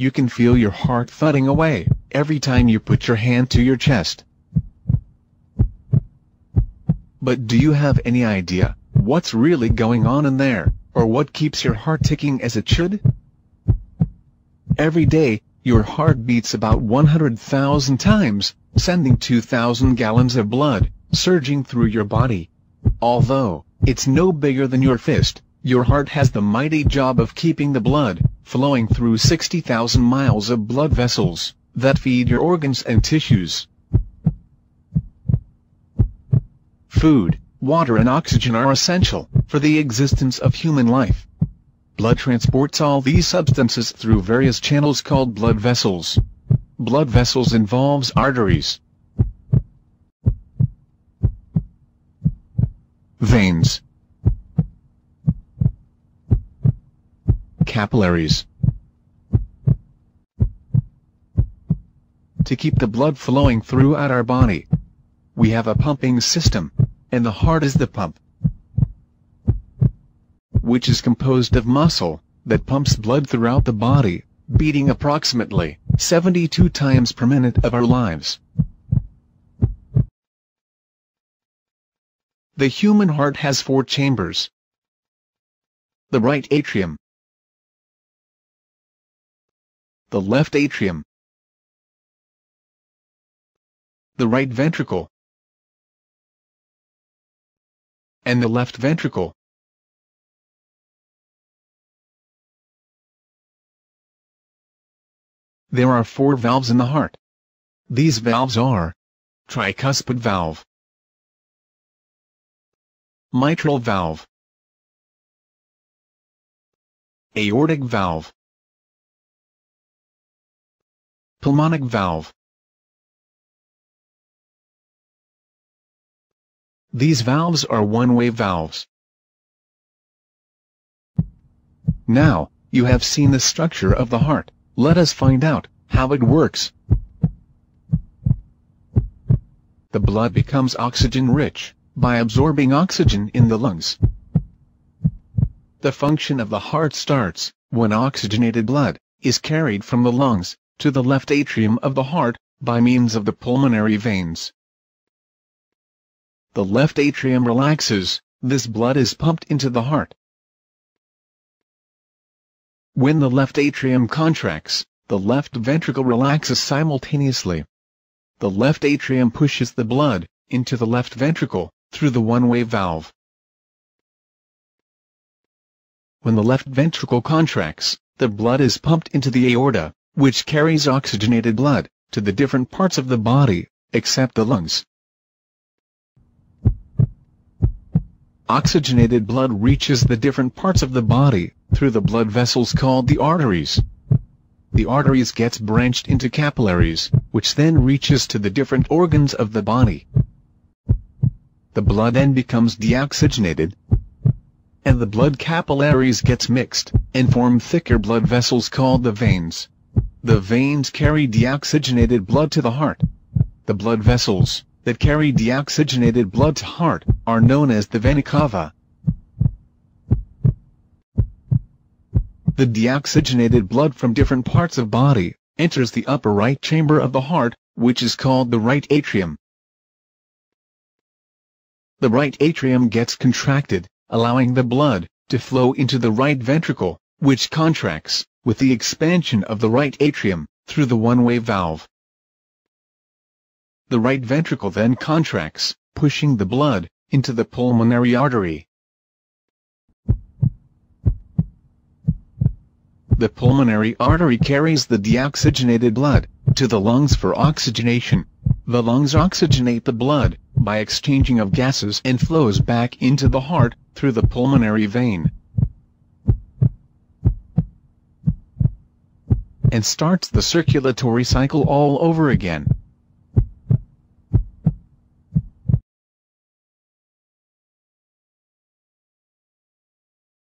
you can feel your heart thudding away every time you put your hand to your chest. But do you have any idea what's really going on in there, or what keeps your heart ticking as it should? Every day, your heart beats about 100,000 times, sending 2,000 gallons of blood surging through your body. Although it's no bigger than your fist, your heart has the mighty job of keeping the blood flowing through 60,000 miles of blood vessels that feed your organs and tissues. Food, water and oxygen are essential for the existence of human life. Blood transports all these substances through various channels called blood vessels. Blood vessels involves arteries, veins, capillaries. To keep the blood flowing throughout our body, we have a pumping system, and the heart is the pump, which is composed of muscle that pumps blood throughout the body, beating approximately 72 times per minute of our lives. The human heart has 4 chambers: the right atrium, the left atrium, the right ventricle, and the left ventricle. There are 4 valves in the heart. These valves are tricuspid valve, mitral valve, aortic valve, pulmonic valve. These valves are one-way valves. Now, you have seen the structure of the heart. Let us find out how it works. The blood becomes oxygen-rich by absorbing oxygen in the lungs. The function of the heart starts when oxygenated blood is carried from the lungs to the left atrium of the heart by means of the pulmonary veins. The left atrium relaxes, this blood is pumped into the heart. When the left atrium contracts, the left ventricle relaxes simultaneously. The left atrium pushes the blood into the left ventricle through the one-way valve. When the left ventricle contracts, the blood is pumped into the aorta, which carries oxygenated blood to the different parts of the body, except the lungs. Oxygenated blood reaches the different parts of the body through the blood vessels called the arteries. The arteries gets branched into capillaries, which then reaches to the different organs of the body. The blood then becomes deoxygenated, and the blood capillaries gets mixed and form thicker blood vessels called the veins. The veins carry deoxygenated blood to the heart. The blood vessels that carry deoxygenated blood to heart are known as the vena cava. The deoxygenated blood from different parts of body enters the upper right chamber of the heart, which is called the right atrium. The right atrium gets contracted, allowing the blood to flow into the right ventricle, which contracts with the expansion of the right atrium through the one-way valve. The right ventricle then contracts, pushing the blood into the pulmonary artery. The pulmonary artery carries the deoxygenated blood to the lungs for oxygenation. The lungs oxygenate the blood by exchanging of gases and flows back into the heart through the pulmonary vein, and starts the circulatory cycle all over again.